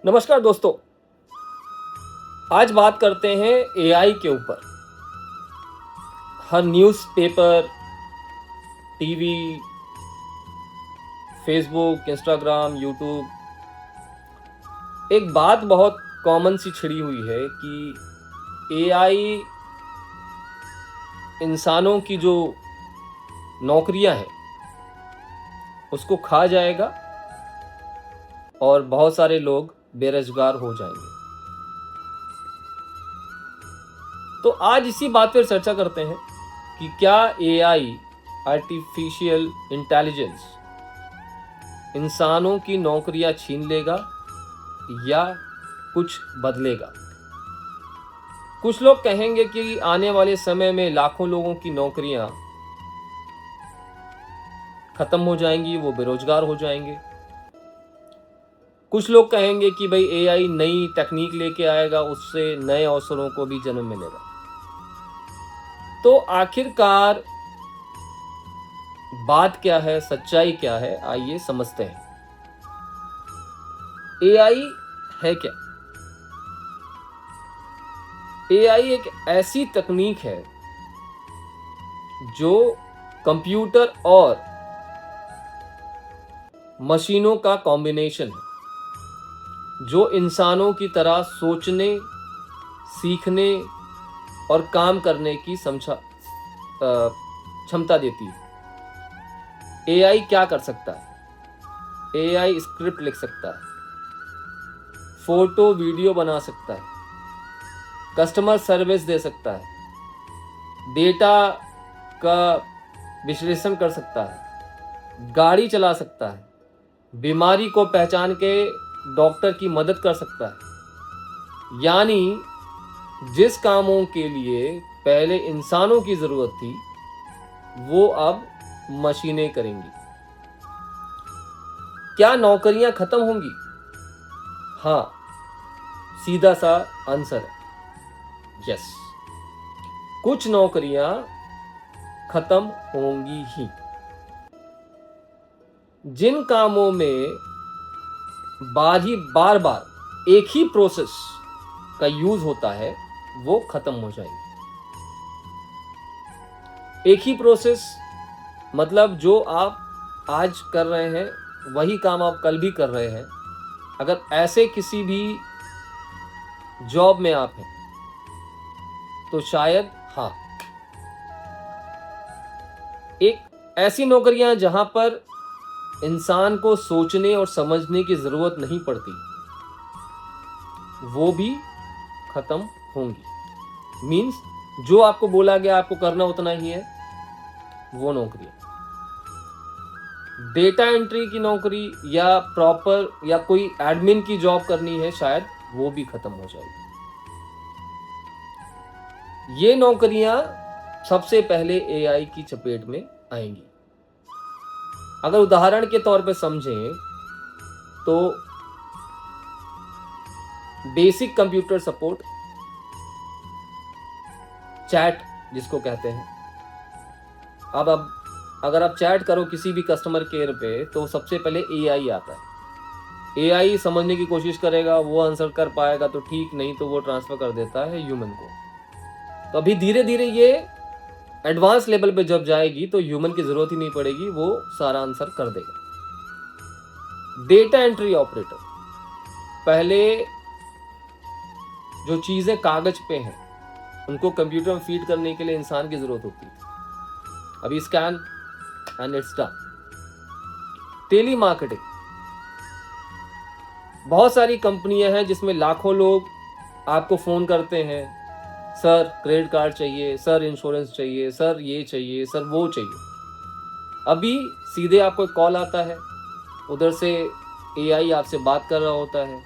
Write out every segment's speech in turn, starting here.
नमस्कार दोस्तों। आज बात करते हैं एआई के ऊपर। हर newspaper, TV, Facebook, Instagram, YouTube एक बात बहुत कॉमन सी छिड़ी हुई है कि एआई इंसानों की जो नौकरियां हैं उसको खा जाएगा और बहुत सारे लोग बेरोजगार हो जाएंगे। तो आज इसी बात पर चर्चा करते हैं कि क्या एआई, आर्टिफिशियल इंटेलिजेंस, इंसानों की नौकरियां छीन लेगा या कुछ बदलेगा। कुछ लोग कहेंगे कि आने वाले समय में लाखों लोगों की नौकरियां खत्म हो जाएंगी, वो बेरोजगार हो जाएंगे। कुछ लोग कहेंगे कि भाई एआई नई टेक्निक लेके आएगा, उससे नए अवसरों को भी जन्म मिलेगा। तो आखिरकार बात क्या है, सच्चाई क्या है, आइए समझते हैं। एआई है क्या? एआई एक ऐसी तकनीक है जो कंप्यूटर और मशीनों का कॉम्बिनेशन है, जो इंसानों की तरह सोचने, सीखने और काम करने की क्षमता देती है। एआई क्या कर सकता है? एआई स्क्रिप्ट लिख सकता है, फोटो वीडियो बना सकता है, कस्टमर सर्विस दे सकता है, डेटा का विश्लेषण कर सकता है, गाड़ी चला सकता है, बीमारी को पहचान के डॉक्टर की मदद कर सकता है। यानी जिस कामों के लिए पहले इंसानों की जरूरत थी वो अब मशीनें करेंगी। क्या नौकरियां खत्म होंगी? हाँ, सीधा सा आंसर है यस। कुछ नौकरियां खत्म होंगी ही। जिन कामों में बार बार एक ही प्रोसेस का यूज होता है वो खत्म हो जाएगी। एक ही प्रोसेस मतलब जो आप आज कर रहे हैं वही काम आप कल भी कर रहे हैं। अगर ऐसे किसी भी जॉब में आप हैं तो शायद हाँ, एक ऐसी नौकरियां जहां पर इंसान को सोचने और समझने की जरूरत नहीं पड़ती वो भी खत्म होंगी। मीन्स जो आपको बोला गया आपको करना उतना ही है, वो नौकरी। डेटा एंट्री की नौकरी या प्रॉपर या कोई एडमिन की जॉब करनी है शायद वो भी खत्म हो जाएगी। ये नौकरियां सबसे पहले एआई की चपेट में आएंगी। अगर उदाहरण के तौर पे समझें तो बेसिक कंप्यूटर सपोर्ट, चैट जिसको कहते हैं। अब अगर आप चैट करो किसी भी कस्टमर केयर पे तो सबसे पहले एआई आता है। एआई समझने की कोशिश करेगा, वो आंसर कर पाएगा तो ठीक, नहीं तो वो ट्रांसफर कर देता है ह्यूमन को। तो अभी धीरे धीरे ये एडवांस लेवल पे जब जाएगी तो ह्यूमन की जरूरत ही नहीं पड़ेगी, वो सारा आंसर कर देगा। डेटा एंट्री ऑपरेटर, पहले जो चीजें कागज पे हैं उनको कंप्यूटर में फीड करने के लिए इंसान की जरूरत होती है। अभी scan and it's done. Telemarketing, बहुत सारी कंपनियां हैं जिसमें लाखों लोग आपको फोन करते हैं, सर क्रेडिट कार्ड चाहिए, सर इंश्योरेंस चाहिए, सर ये चाहिए, सर वो चाहिए। अभी सीधे आपको एक कॉल आता है, उधर से एआई आपसे बात कर रहा होता है।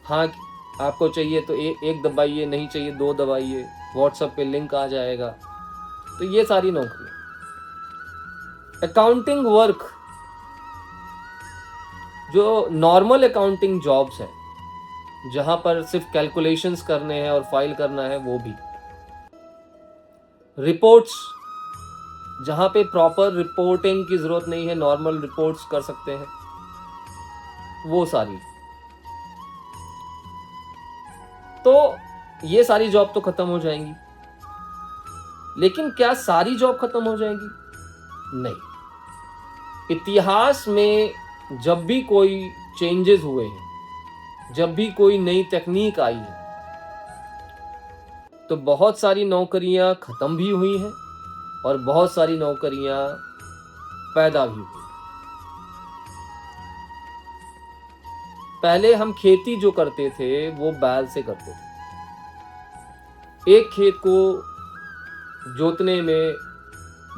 हाँ आपको चाहिए तो एक दबाइए, नहीं चाहिए दो दबाइए, व्हाट्सएप पे लिंक आ जाएगा। तो ये सारी नौकरी। अकाउंटिंग वर्क, जो नॉर्मल अकाउंटिंग जॉब्स हैं जहां पर सिर्फ कैलकुलेशंस करने हैं और फाइल करना है, वो भी। रिपोर्ट्स, जहां पे प्रॉपर रिपोर्टिंग की जरूरत नहीं है, नॉर्मल रिपोर्ट्स कर सकते हैं, वो सारी। तो ये सारी जॉब तो खत्म हो जाएंगी, लेकिन क्या सारी जॉब खत्म हो जाएंगी? नहीं। इतिहास में जब भी कोई चेंजेस हुए हैं, जब भी कोई नई तकनीक आई है, तो बहुत सारी नौकरियां खत्म भी हुई हैं और बहुत सारी नौकरियां पैदा भी हुई। पहले हम खेती जो करते थे वो बैल से करते थे। एक खेत को जोतने में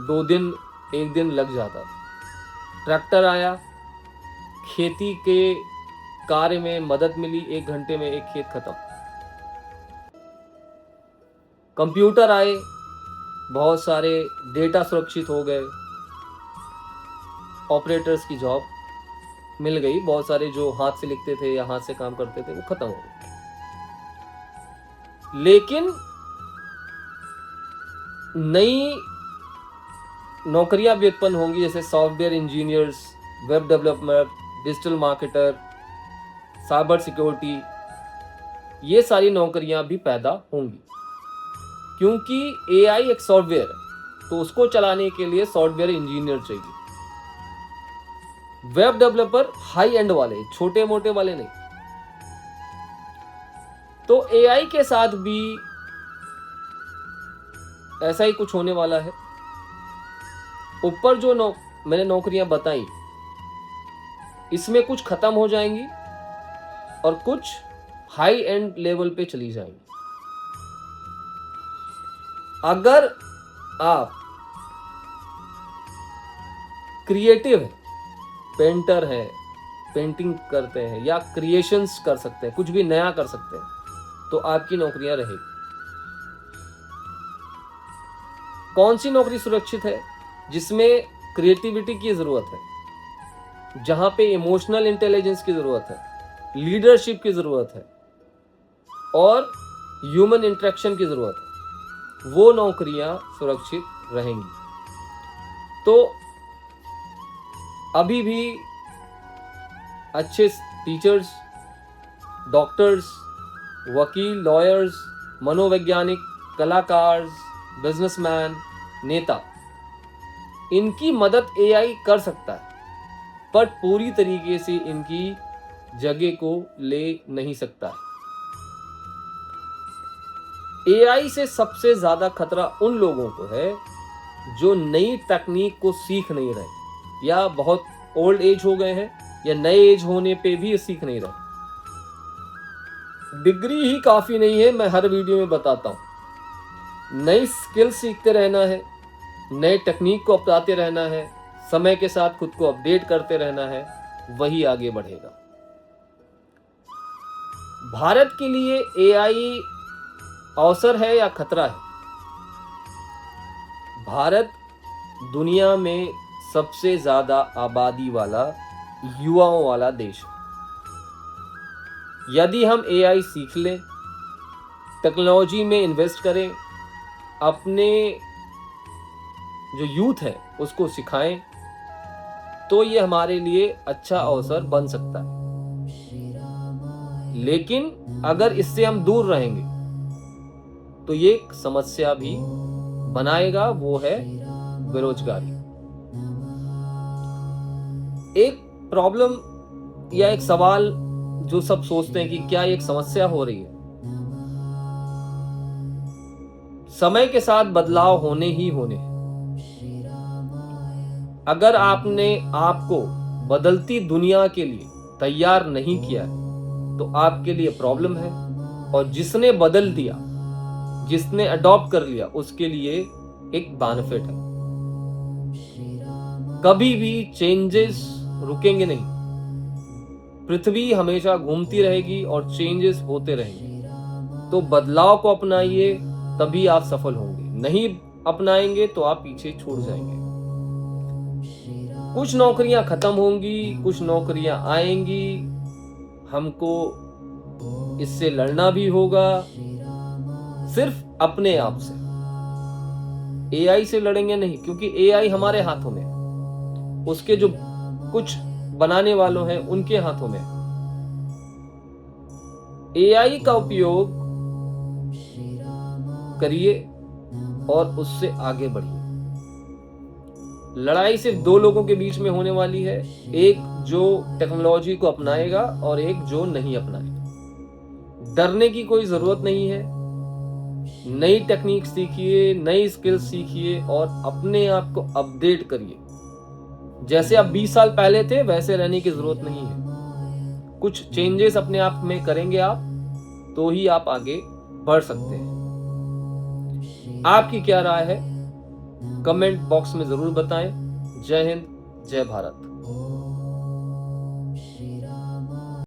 2 दिन 1 दिन लग जाता था। ट्रैक्टर आया, खेती के कार्य में मदद मिली, 1 घंटे में एक खेत खत्म। कंप्यूटर आए, बहुत सारे डेटा सुरक्षित हो गए, ऑपरेटर्स की जॉब मिल गई, बहुत सारे जो हाथ से लिखते थे या हाथ से काम करते थे वो खत्म हो गए। लेकिन नई नौकरियां भी उत्पन्न होंगी, जैसे software engineers, web developer, digital marketer, cyber security, ये सारी नौकरियां भी पैदा होंगी, क्योंकि एआई एक सॉफ्टवेयर है, तो उसको चलाने के लिए सॉफ्टवेयर इंजीनियर चाहिए। वेब डेवलपर हाई एंड वाले, छोटे मोटे वाले नहीं। तो एआई के साथ भी ऐसा ही कुछ होने वाला है। ऊपर जो मैंने नौकरियां बताई, इसमें कुछ खत्म हो जाएंगी और कुछ हाई एंड लेवल पे चली जाएंगी। अगर आप क्रिएटिव हैं, पेंटर हैं, पेंटिंग करते हैं या क्रिएशंस कर सकते हैं, कुछ भी नया कर सकते हैं, तो आपकी नौकरियां रहेगी। कौन सी नौकरी सुरक्षित है? जिसमें क्रिएटिविटी की जरूरत है, जहां पे इमोशनल इंटेलिजेंस की जरूरत है, लीडरशिप की जरूरत है और ह्यूमन इंटरेक्शन की जरूरत है, वो नौकरियां सुरक्षित रहेंगी। तो अभी भी अच्छे टीचर्स, डॉक्टर्स, वकील, लॉयर्स, मनोवैज्ञानिक, कलाकार, बिजनेसमैन, नेता, इनकी मदद एआई कर सकता है, पर पूरी तरीके से इनकी जगह को ले नहीं सकता है। एआई से सबसे ज्यादा खतरा उन लोगों को है जो नई तकनीक को सीख नहीं रहे, या बहुत ओल्ड एज हो गए हैं, या नए एज होने पे भी सीख नहीं रहे। डिग्री ही काफी नहीं है, मैं हर वीडियो में बताता हूं। नई स्किल सीखते रहना है, नए टेक्निक को अपनाते रहना है, समय के साथ खुद को अपडेट करते रहना है, वही आगे बढ़ेगा। भारत के लिए एआई अवसर है या खतरा है? भारत दुनिया में सबसे ज्यादा आबादी वाला, युवाओं वाला देश है। यदि हम एआई सीख लें, टेक्नोलॉजी में इन्वेस्ट करें, अपने जो यूथ है उसको सिखाएं, तो ये हमारे लिए अच्छा अवसर बन सकता है। लेकिन अगर इससे हम दूर रहेंगे तो ये एक समस्या भी बनाएगा, वो है बेरोजगारी। एक प्रॉब्लम या एक सवाल जो सब सोचते हैं कि क्या ये एक समस्या हो रही है? समय के साथ बदलाव होने ही होने हैं। अगर आपने आपको बदलती दुनिया के लिए तैयार नहीं किया है तो आपके लिए प्रॉब्लम है, और जिसने बदल दिया, जिसने अडॉप्ट कर लिया, उसके लिए एक बेनिफिट है। कभी भी चेंजेस रुकेंगे नहीं, पृथ्वी हमेशा घूमती रहेगी और चेंजेस होते रहेंगे। तो बदलाव को अपनाइए, तभी आप सफल होंगे। नहीं अपनाएंगे तो आप पीछे छूट जाएंगे। कुछ नौकरियां खत्म होंगी, कुछ नौकरियां आएंगी, हमको इससे लड़ना भी होगा, सिर्फ अपने आप से। एआई से लड़ेंगे नहीं, क्योंकि एआई हमारे हाथों में है, उसके जो कुछ बनाने वालों हैं उनके हाथों में है। एआई का उपयोग करिए और उससे आगे बढ़िए। लड़ाई सिर्फ दो लोगों के बीच में होने वाली है, एक जो टेक्नोलॉजी को अपनाएगा और एक जो नहीं अपनाएगा। डरने की कोई जरूरत नहीं है। नई टेक्निक सीखिए, नई स्किल्स सीखिए और अपने आप को अपडेट करिए। जैसे आप 20 साल पहले थे वैसे रहने की जरूरत नहीं है। कुछ चेंजेस अपने आप में करेंगे आप तो ही आप आगे बढ़ सकते हैं। आपकी क्या राय है कमेंट बॉक्स में जरूर बताएं। जय हिंद, जय भारत।